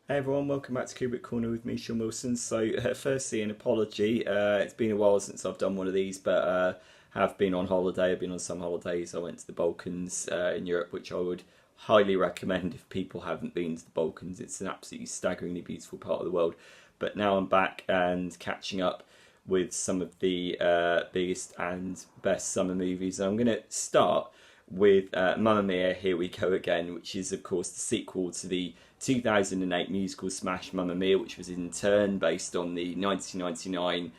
Hey everyone, welcome back to Kubrick Corner with me, Sean Wilson. Firstly, an apology. It's been a while since I've done one of these, but have been on holiday. I've been on some holidays. I went to the Balkans in Europe, which I would highly recommend if people haven't been to the Balkans. It's an absolutely staggeringly beautiful part of the world. But now I'm back and catching up with some of the biggest and best summer movies. And I'm going to start with Mamma Mia, Here We Go Again, which is, of course, the sequel to the 2008 musical smash Mamma Mia, which was in turn based on the 1999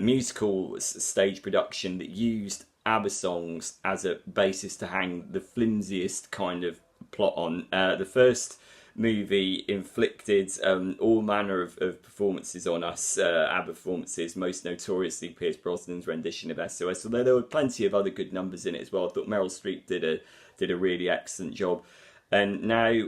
musical stage production that used ABBA songs as a basis to hang the flimsiest kind of plot on. The first movie inflicted all manner of performances on us, ABBA performances, most notoriously Pierce Brosnan's rendition of SOS, although there were plenty of other good numbers in it as well. I thought Meryl Streep did a really excellent job. And now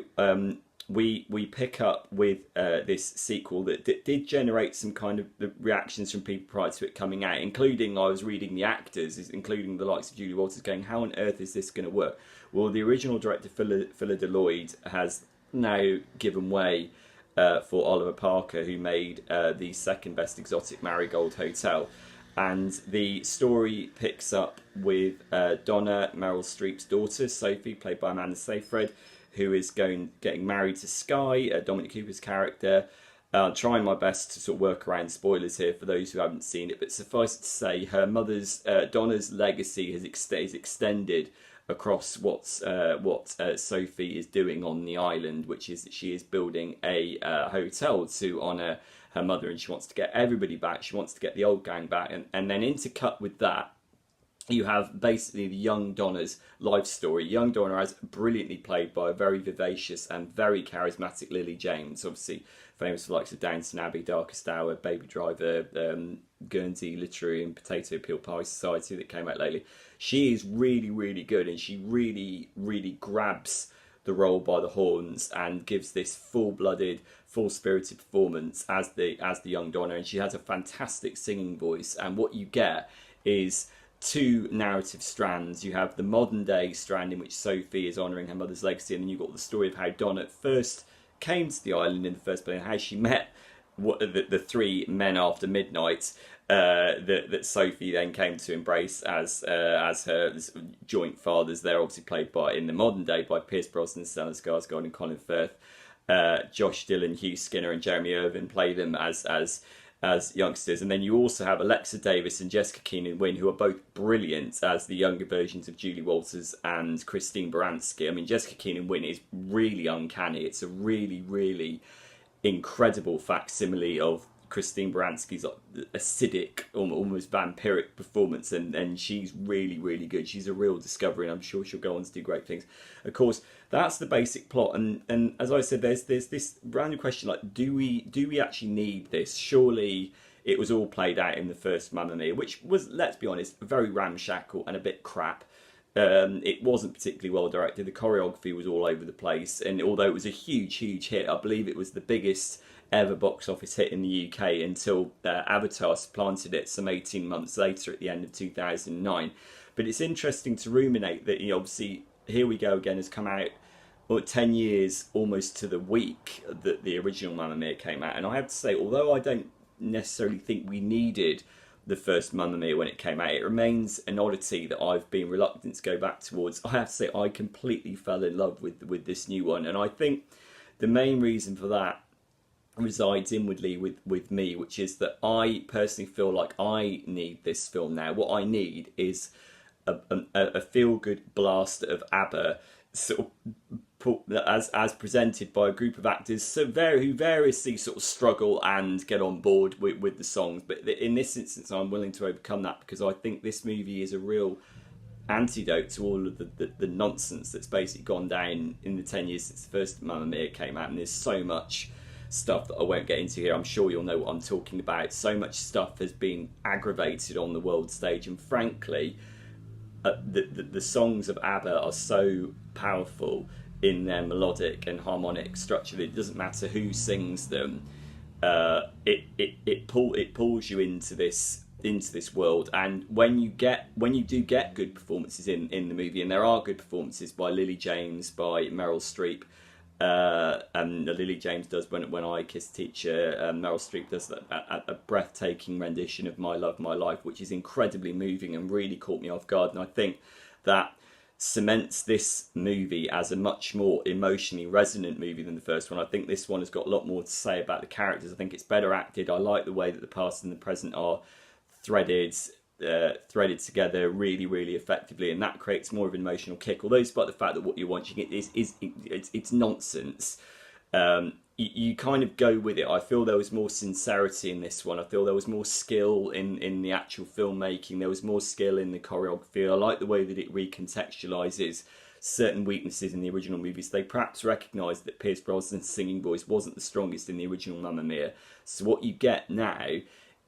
we pick up with this sequel that did generate some kind of reactions from people prior to it coming out, including, I was reading the actors, including the likes of Julie Walters, going, how on earth is this going to work? Well, the original director, Phyllida Lloyd, has now given way for Oliver Parker, who made the second best exotic Marigold Hotel. And the story picks up with Donna, Meryl Streep's daughter, Sophie, played by Amanda Seyfried, who is getting married to Sky, Dominic Cooper's character. Trying my best to sort of work around spoilers here for those who haven't seen it, but suffice it to say, her mother's Donna's legacy is extended across what Sophie is doing on the island, which is that she is building a hotel to honour her mother, and she wants to get everybody back. She wants to get the old gang back, and then intercut with that, you have basically the young Donna's life story. Young Donna, as brilliantly played by a very vivacious and very charismatic Lily James, obviously famous for the likes of Downton Abbey, Darkest Hour, Baby Driver, Guernsey Literary and Potato Peel Pie Society that came out lately. She is really, really good, and she really, really grabs the role by the horns and gives this full-blooded, full-spirited performance as the young Donna. And she has a fantastic singing voice. And what you get is two narrative strands. You have the modern day strand in which Sophie is honouring her mother's legacy, and then you've got the story of how Donna first came to the island in the first place, and how she met the three men after midnight that Sophie then came to embrace as her joint fathers. They're obviously played by, in the modern day, by Pierce Brosnan, Stellan Skarsgård and Colin Firth. Josh Dillon, Hugh Skinner and Jeremy Irvin play them as youngsters, and then you also have Alexa Davis and Jessica Keenan-Wynn, who are both brilliant as the younger versions of Julie Walters and Christine Baranski. I mean, Jessica Keenan-Wynn is really uncanny. It's a really, really incredible facsimile of Christine Baranski's acidic, almost vampiric performance, and she's really, really good. She's a real discovery, and I'm sure she'll go on to do great things. Of course, that's the basic plot, and as I said, there's this random question like, do we actually need this? Surely it was all played out in the first Mamma Mia, which was, let's be honest, very ramshackle and a bit crap. It wasn't particularly well directed. The choreography was all over the place, and although it was a huge, huge hit, I believe it was the biggest ever box office hit in the UK until Avatar supplanted it some 18 months later at the end of 2009. But it's interesting to ruminate that, obviously, Here We Go Again has come out 10 years almost to the week that the original Mamma Mia came out. And I have to say, although I don't necessarily think we needed the first Mamma Mia when it came out, it remains an oddity that I've been reluctant to go back towards. I have to say, I completely fell in love with this new one. And I think the main reason for that resides inwardly with me, which is that I personally feel like I need this film now. What I need is a feel-good blast of ABBA, sort of as presented by a group of actors who variously sort of struggle and get on board with the songs. But in this instance, I'm willing to overcome that, because I think this movie is a real antidote to all of the nonsense that's basically gone down in the 10 years since the first Mamma Mia came out. And there's so much stuff that I won't get into here. I'm sure you'll know what I'm talking about. So much stuff has been aggravated on the world stage, and frankly, the songs of ABBA are so powerful in their melodic and harmonic structure that it doesn't matter who sings them. It pulls you into this world. And when you do get good performances in the movie, and there are good performances by Lily James, by Meryl Streep, and Lily James does when I Kiss Teacher. Meryl Streep does a breathtaking rendition of My Love, My Life, which is incredibly moving and really caught me off guard. And I think that cements this movie as a much more emotionally resonant movie than the first one. I think this one has got a lot more to say about the characters. I think it's better acted. I like the way that the past and the present are threaded together really effectively, and that creates more of an emotional kick. Although despite the fact that what you're watching it's nonsense, you kind of go with it. I feel there was more sincerity in this one. I feel there was more skill in the actual filmmaking. There was more skill in the choreography. I like the way that it recontextualizes certain weaknesses in the original movies. They perhaps recognised that Pierce Brosnan's singing voice wasn't the strongest in the original Mamma Mia. So what you get now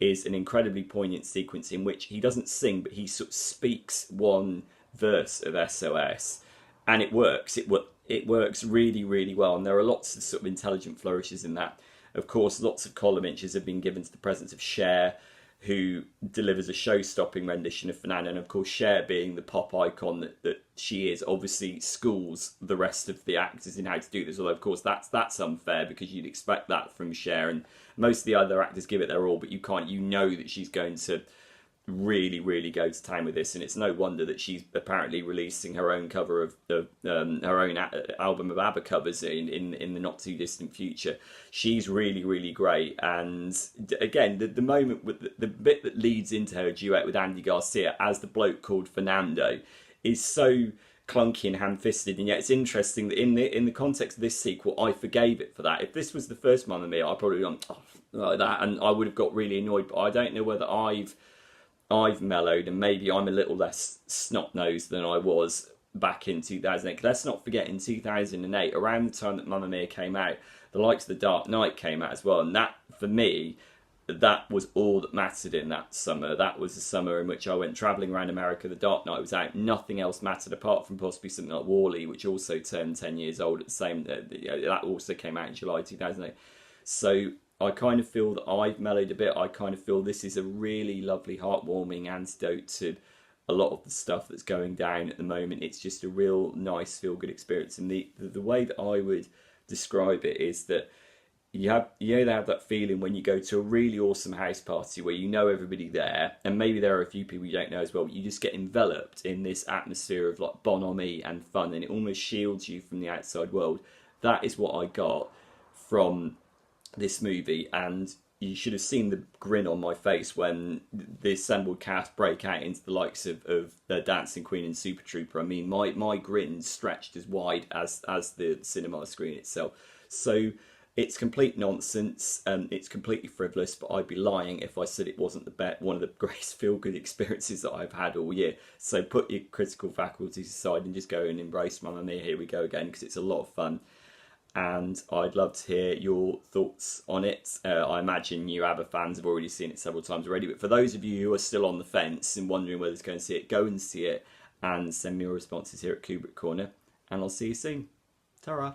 is an incredibly poignant sequence in which he doesn't sing, but he sort of speaks one verse of SOS, and it works. It works really well, and there are lots of sort of intelligent flourishes in that. Of course, lots of column inches have been given to the presence of Cher, who delivers a show-stopping rendition of Fernando, and of course Cher, being the pop icon that she is, obviously schools the rest of the actors in how to do this, although of course that's unfair because you'd expect that from Cher, and most of the other actors give it their all, but you know that she's going to really go to town with this, and it's no wonder that she's apparently releasing her own cover of her own album of ABBA covers in the not too distant future. She's really great, and again the moment with the bit that leads into her duet with Andy Garcia as the bloke called Fernando is so clunky and ham-fisted, and yet it's interesting that in the context of this sequel I forgave it for that. If this was the first Mamma Mia, I'd probably gone like that, and I would have got really annoyed, but I don't know whether I've mellowed, and maybe I'm a little less snot-nosed than I was back in 2008. Let's not forget, in 2008, around the time that Mamma Mia came out, the likes of The Dark Knight came out as well, and that, for me, that was all that mattered in that summer. That was the summer in which I went travelling around America. The Dark Knight was out. Nothing else mattered apart from possibly something like Wall-E, which also turned 10 years old at the same... that also came out in July 2008. So I kind of feel that I've mellowed a bit. I kind of feel this is a really lovely, heartwarming antidote to a lot of the stuff that's going down at the moment. It's just a real nice, feel-good experience. And the way that I would describe it is that you have that feeling when you go to a really awesome house party where you know everybody there, and maybe there are a few people you don't know as well, but you just get enveloped in this atmosphere of like bonhomie and fun, and it almost shields you from the outside world. That is what I got from this movie, and you should have seen the grin on my face when the assembled cast break out into the likes of the Dancing Queen and Super Trooper. I mean, my grin stretched as wide as the cinema screen itself. So it's complete nonsense, and it's completely frivolous, but I'd be lying if I said it wasn't one of the greatest feel-good experiences that I've had all year. So put your critical faculties aside and just go and embrace Mamma Mia, Here We Go Again, because it's a lot of fun. And I'd love to hear your thoughts on it. I imagine you ABBA fans have already seen it several times already, but for those of you who are still on the fence and wondering whether to go and see it, go and see it and send me your responses here at Kubrick Corner, and I'll see you soon. Ta-ra!